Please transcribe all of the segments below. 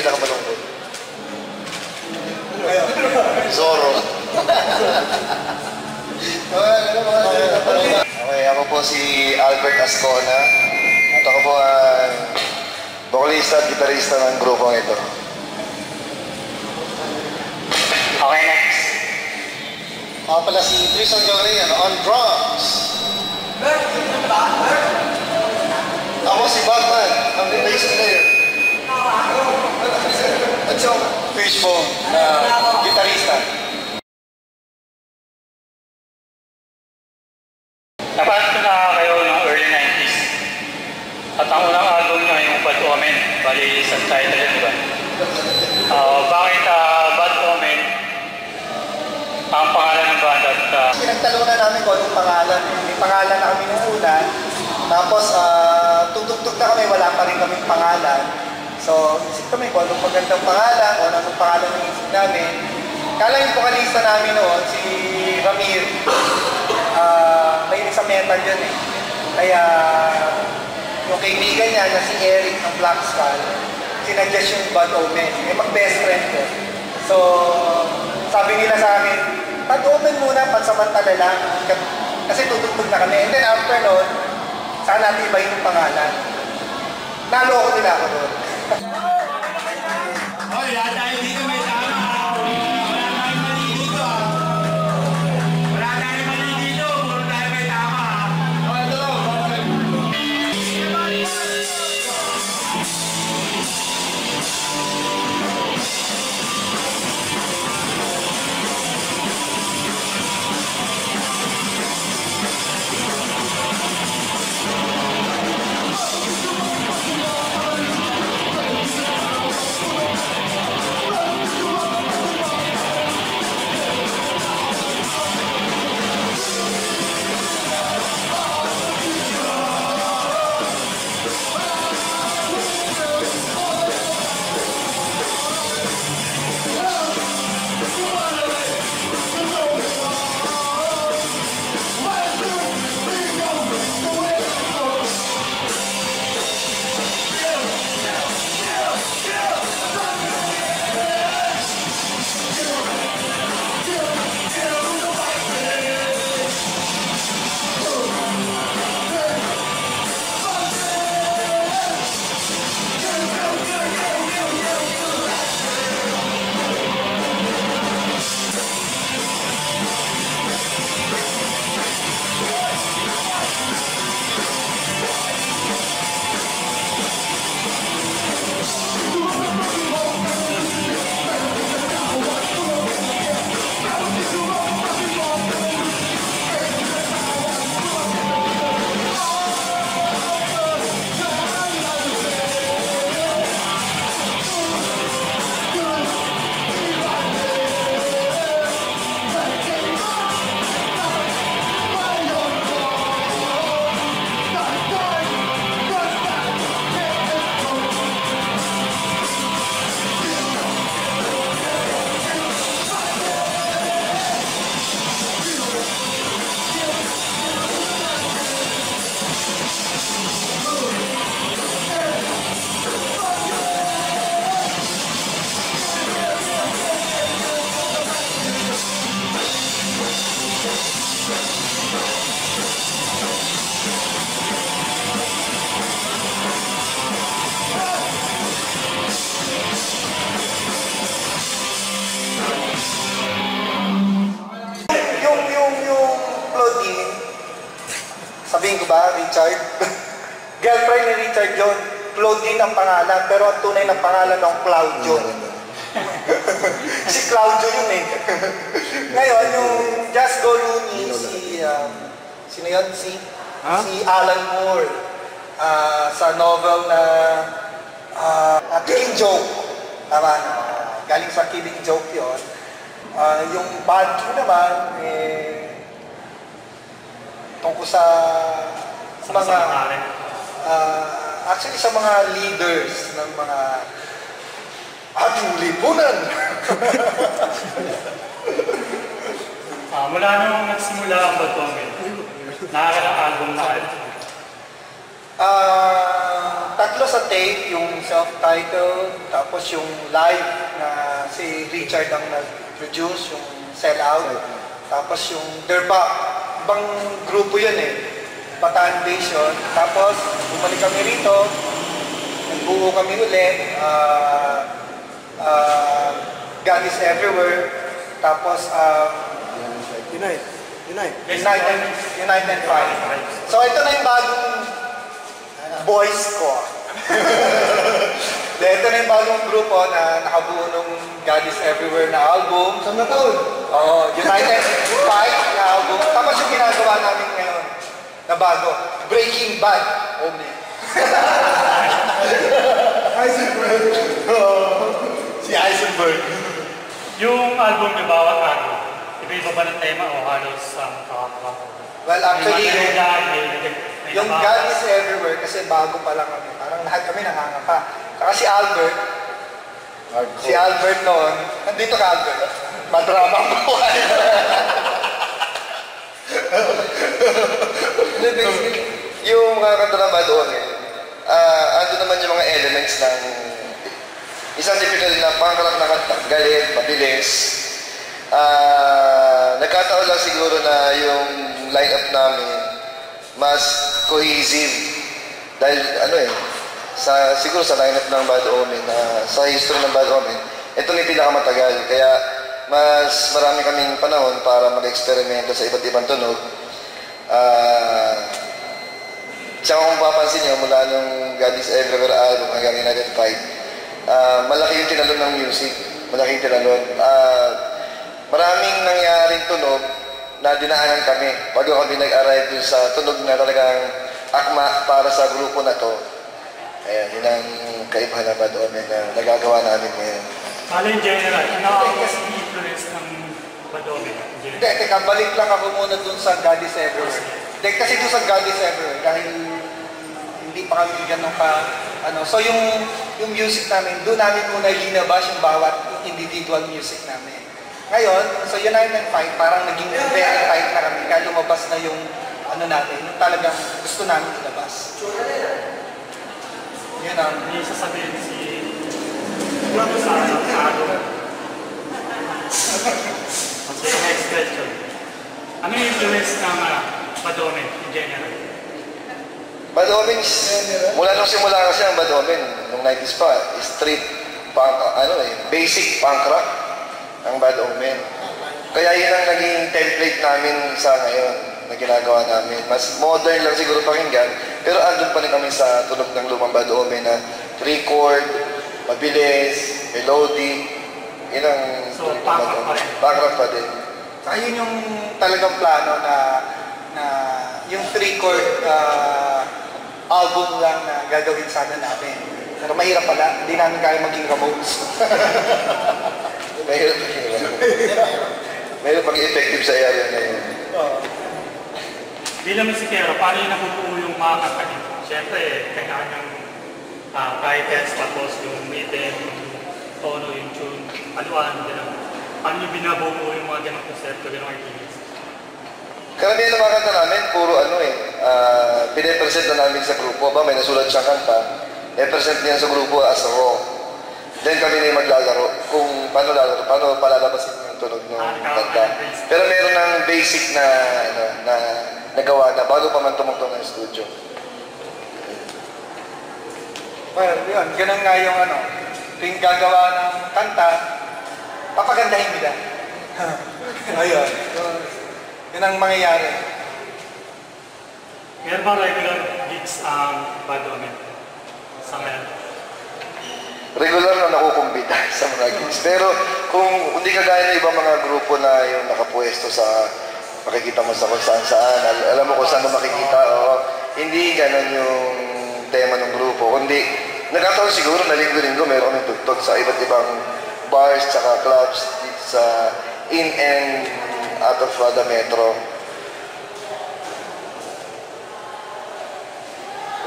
pinakamalungkot? Zorro. Okay, ako po si Albert Ascona. At ako po ang vocalista at gitarista ng grupong ito. Okay, next. Ako pala si Tristan Gabriel on drums. Ako si Batman, ang bass player. At yung Fishbone na gitarista. Napasok na kayo ng early 90s. At ang unang album nyo yung Bad Omen. Bali, isang title yun, di ba? Bakit Bad Omen ang pangalan ng band at... Pinagtalunan namin kung anong pangalan. May pangalan na kami nung una. Tapos, tutugtog na kami, wala pa rin kaming pangalan. So, isip kami kung anong magandang pangalan, kung anong pangalan ng isip namin. Kala yung vocalista namin noon, si Ramir, may sa metal yun eh. Kaya, yung kaibigan niya na si Eric ng Black Skull, sinadjust yung Bad Omen. May mag-best friend ko. So, sabi nila sa akin, Bad Omen muna, pansamantala lang. Kasi tutugtog na kami. And then after noon, saan natin ibahin yung pangalan? Naloko nila ako doon. Hoy, dahil dito may tama. Wala tayong mali dito. Wala tayong mali dito. Puro tayo may tama. Sabihin ko ba, Richard? Girlfriend ni Richard yun. Claudine ang pangalan, pero ang tunay na pangalan ng Claudio. Si Claudio yun eh. Ngayon, yung Just Go Looney, sino yun? Si Alan Moore. Sa novel na Killing Joke. Tama na. Galing sa Killing Joke yun. Yung Bad Q naman, tungkol sa mga actually sa mga leaders ng mga ating lipunan. Mula nung nagsimula ang Bad Omen, nakakalang album na kayo? tatlo sa tape, yung self-titled, tapos yung live na si Richard ang nag-produce, yung Sell Out, tapos yung Derba, ibang grupo yun eh, Bataan Base yun. Tapos bumalik kami rito, nagbuo kami ulit, God is Everywhere, tapos Unite and Fight. So ito na yung bagong boys ko. Ito na yung bagong grupo na nakabuo ng God is Everywhere na album. Saan na taon? Oo, Unite and Fight na album. Tapos yung ginagawa namin ngayon na bago, Breaking Bad. Heisenberg. Si Heisenberg. Yung album niyo, bawat album, iba-iba ba ng tema o halos kakakawa? Well, actually, yung God God is Everywhere kasi bago pa lang kami. Parang lahat kami nangangapa. Saka si Albert, noon, nandito ka Albert, madrama ang buhay. Yung mga kadrama doon ando naman yung mga elements ng isang typical na pangkarap na kanta, galit, mabilis. Nagkataon lang siguro na yung line-up namin mas cohesive dahil siguro sa line-up ng Bad Omen, sa history ng Bad Omen, ito na yung pinakamatagal. Kaya mas marami kaming panahon para mag-eksperimento sa iba't ibang tunog. Tsaka kung papansin nyo, mula nung God is Everywhere album hanggang United Fight, malaki yung tinalon ng music. Malaki yung tinalon. Maraming nangyaring tunog na dinaanan kami bago kami nag-arrive dun sa tunog na talagang akma para sa grupo na to. Ayan, yun ang kaibahan na Bad Omen na nagagawa namin ngayon. Kala in general, ano ang influence ng Bad Omen? Hindi, teka, balik lang ako muna dun sa God is Everywhere. Hindi, kasi dun sa God is Everywhere, dahil hindi pa kami ganun so yung music namin, doon namin muna linabas yung bawat individual music namin. Ngayon, so Unite and Fight, parang naging verified na kami, kaya lumabas na yung natin, yung talagang gusto namin ilabas. Yun ang... Hindi sasabihin si... sa next question. Ano yung influence ng Bad Omen in general? Bad Omen, mula nung simula kasi ang Bad Omen, nung 90s pa, street punk, basic punk rock ang Bad Omen. Kaya yun ang naging template namin sa ngayon na ginagawa namin. Mas modern lang siguro pakinggan, pero andun pa rin kami sa tunog ng lumang Bad Omen na 3-chord, mabilis, melody, yun ang so, punk rock pa rin. Punk rock pa din. Saka yun yung talagang plano na yung 3-chord album lang na gagawin sana namin. Pero mahirap pala, hindi namin kaya maging Ramones. Mahirap maging effective sa area na yun. Bilang musikero, paano yung nabubuo yung mga kanta niyo? Siyempre, kanya-kanyang titles, tapos yung rhythm, yung tono, yung tune, aluan, gano'n. Paano yung binabuo yung mga ganong konsepto, ganong ideas? Karamihan ng mga kanta namin, puro pine-present na namin sa grupo. May nasulat siyang kanta, i-present niya sa grupo as a raw. Then kami na yung maglalaro kung paano palalabasin yung tunog ng kanta. Pero meron ng basic na nagawa na bago pa man tumugtong ng studio. Well, yun, ganun nga yung tuwing gagawa ng kanta, papagandahin nila. Ayun. Yun ang mangyayari. Meron ba regular gigs ang Bad Omen sa ngayon? Regular na nakukumbida sa mga gigs. Pero kung hindi kagaya ng ibang mga grupo na yung nakapuesto sa makikita mo sa kung saan-saan, alam mo kung saan mo makikita, hindi ganun yung tema ng grupo. Kundi, nagkataon siguro na linggo-linggo meron kami tugtog sa iba't ibang bars tsaka clubs dito sa in and out of the metro.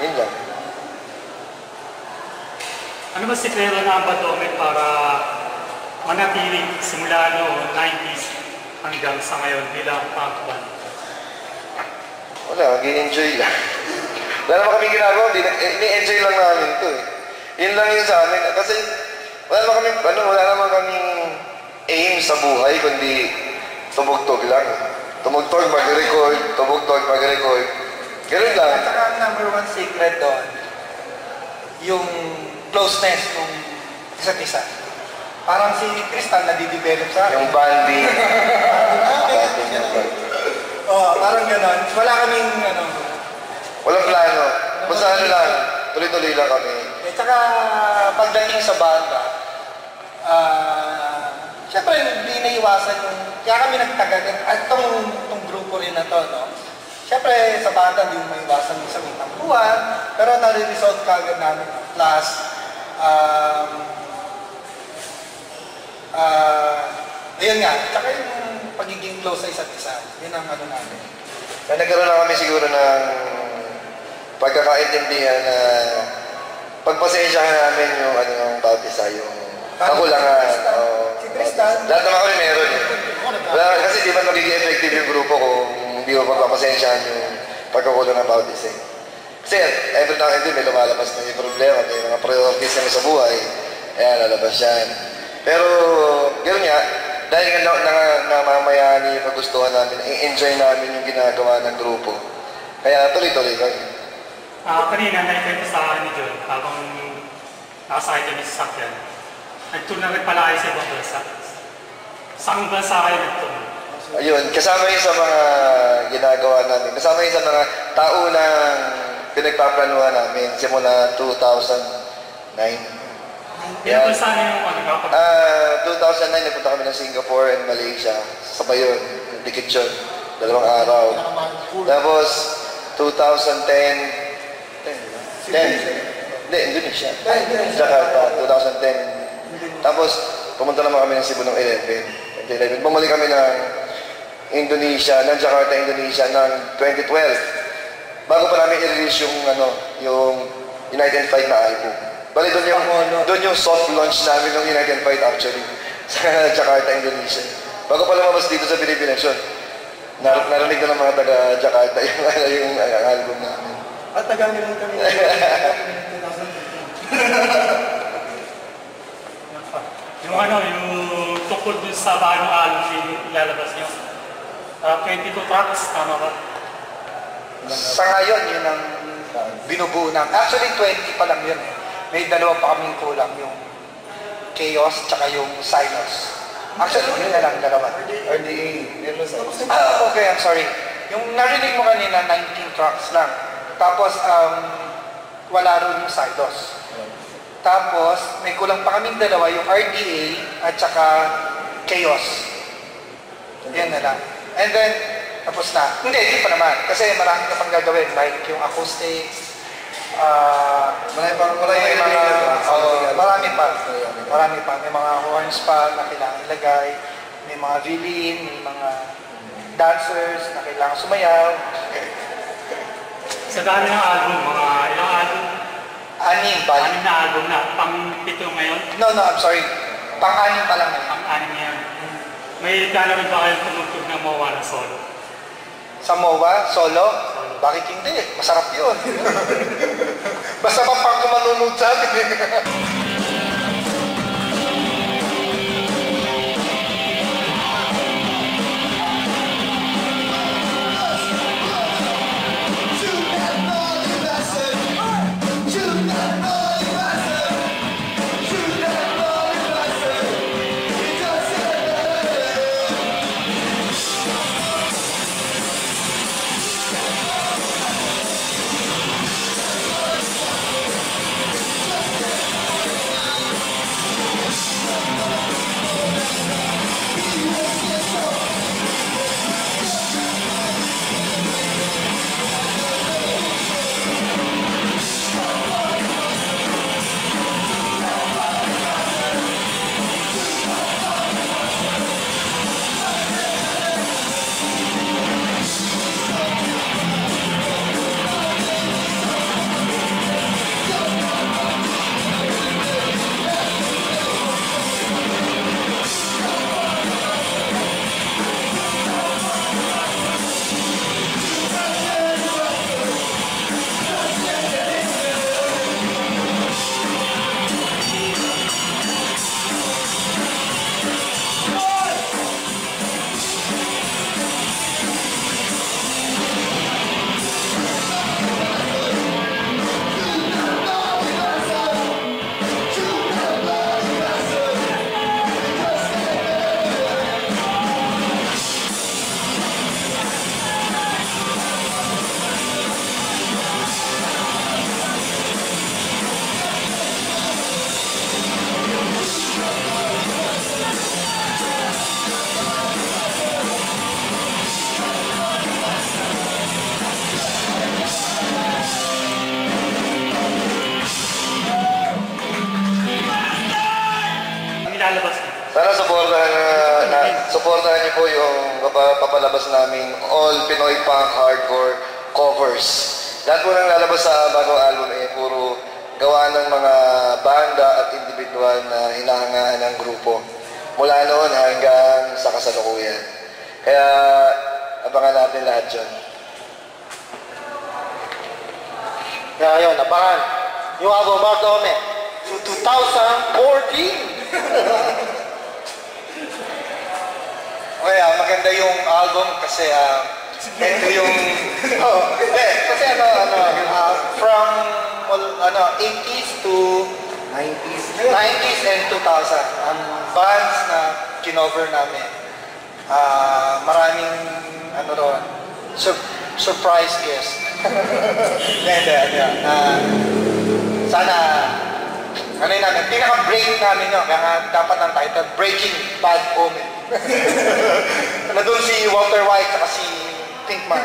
Yun lang. Ano ba sikreto na ang Bad Omen para manatiling simula noong 90s hanggang sa ngayon bilang punk band? Wala, mag-i-enjoy lang. Wala naman kami ginagawa, ini-enjoy lang namin to eh. Yun lang yun sa amin. Kasi wala naman kaming aim sa buhay, kundi tumugtog lang. Tumugtog, mag-record, tumugtog, mag-record. Ganun lang. At saka ang number one secret doon, yung closeness ng isa't isa. Parang si Tristan nadidevelop sa akin. Yung banding. Parang gano'n. Wala kaming Walang plano. Basta ano lang, tuloy-tuloy lang kami. Tsaka pagdating sa banda, syempre hindi naiwasan yung, kaya kami nagtagal, at tong grupo rin na to, no? Syempre sa banda hindi maiwasan yung sa tampuan, pero nare-resolve kagad namin. Plus, ayun nga, tsaka yung pagiging close sa isa't isa, yun ang ano namin. Kaya nagkaroon lang kami siguro ng pagkakaintindihan na pagpasensyahan namin yung yung bawat isa, yung kakulangan. Si Tristan. Lahat naman kami meron eh. Kasi di ba magiging effective yung grupo kung hindi mo pagpapasensyahan yung pagkakulang ng bawat isa. Kasi every now and then may lumalabas na yung problema, may mga priorities namin sa buhay. Ayan, lalabas yan. Pero, gano'n nga, dahil namamayani yung kagustuhan namin, enjoy namin yung ginagawa ng grupo. Kaya tuloy-tuloy kami. Kanina, naikwento sa ni John, habang nakasakay kami sa sakyan. Nag-tour na rin pala kayo sa ibang bansa. Saan bansa kayo nag-tour? Ayun, kasama yun sa mga ginagawa namin. Kasama yun sa mga taunang pinagpaplanuhan namin simula 2009. Ilang bansa na yung kapag? 2009, nagpunta kami ng Singapore and Malaysia. Sabay yun, dikit yun. 2 araw. Tapos, 2010, hindi, Indonesia. Jakarta, 2010. Tapos, pumunta naman kami ng Cebu ng 11. Bumalik kami ng Indonesia, ng Jakarta, Indonesia, ng 2012. Bago pa namin i-release yung United Fight na album. Bali, doon yung soft launch namin ng United Fight actually. Sa Jakarta, Indonesia. Bago pa lumabas dito sa Pilipinas yun. Narinig na ng mga taga-Jakarta yung album namin. At tagal nila kami. Yung tungkol dun sa bagong album ilalabas nyo. 22 tracks, tama ba? Sa ngayon, yun ang binubuo namin. Actually, 20 pa lang yun eh. May dalawa pa kaming kulang, yung Chaos tsaka yung Silos. Actually, yun na lang, dalawa. Okay, I'm sorry. Yung narinig mo kanina, 19 tracks lang. Tapos, wala rin yung Silos. Tapos, may kulang pa kaming dalawa, yung RDA at saka Chaos. Yan na lang. And then, tapos na. Hindi pa naman. Kasi marami ka pang gagawin. Like yung acoustics, marami pa. May mga horns pa na kailangan ilagay. May mga violin, may mga dancers na kailangan sumayaw. Sa dami ng album, mga ilang album? 6 ba? 6 na album na. Pang-7 ngayon? No, I'm sorry. Pang-6 pa lang. Pang-6 ngayon. May plano rin ba kayong tumugtog ng MOA na solo? Sa MOA, solo? Bakit hindi? Masarap yun. Basta pa pang kumanunod sa atin. supportahan niyo po yung papalabas namin all Pinoy Punk Hardcore covers. Lahat po nang lalabas sa bagong album puro gawa ng mga banda at individual na hinahangaan ng grupo. Mula noon hanggang sa kasalukuyan. Kaya abangan natin lahat yun. Kaya yun, abangan. Yung album Bad Omen. So 2014. Okay, maganda yung album kasi ito yung kasi from 80s to 90s and 2000 ang bands na kinover namin. Maraming surprise guest. Sana yun namin, pinaka-break namin yun, kaya dapat ang title, Breaking Bad Omen. Doon si Walter White at si Pinkman.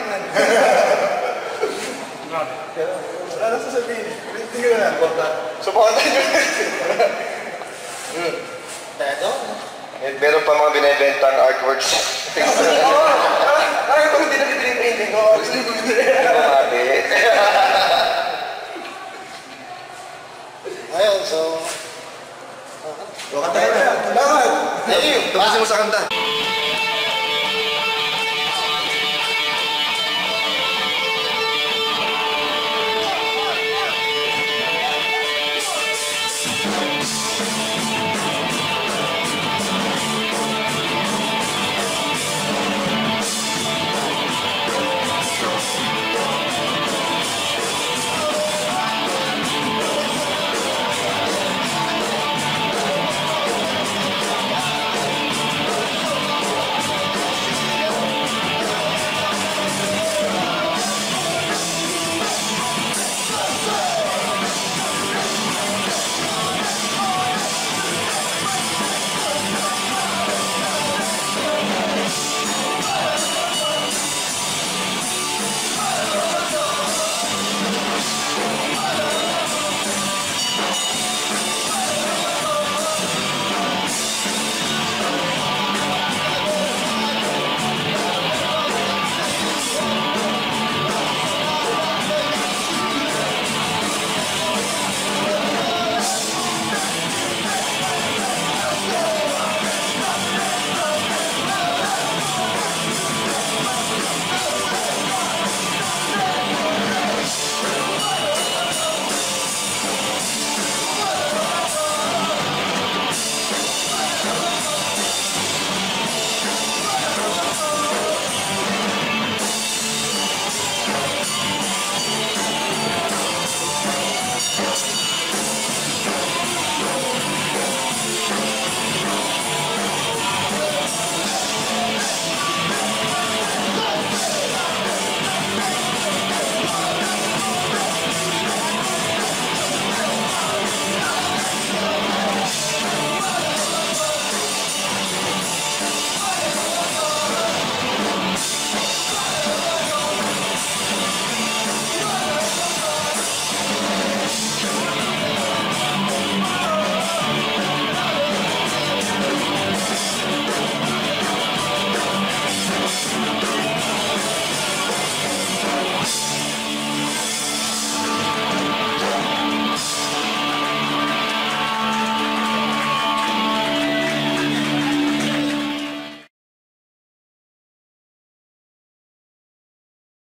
Wala na sasabihin. Hindi ko na. Supportan nyo. Pero? Meron pa mga binibentang artworks. Ay, kung hindi na piniprinting ko. Hindi ko mabit. Ayun, so... Kanta na. Salamat. Thank you. Tapusin mo sa kanta.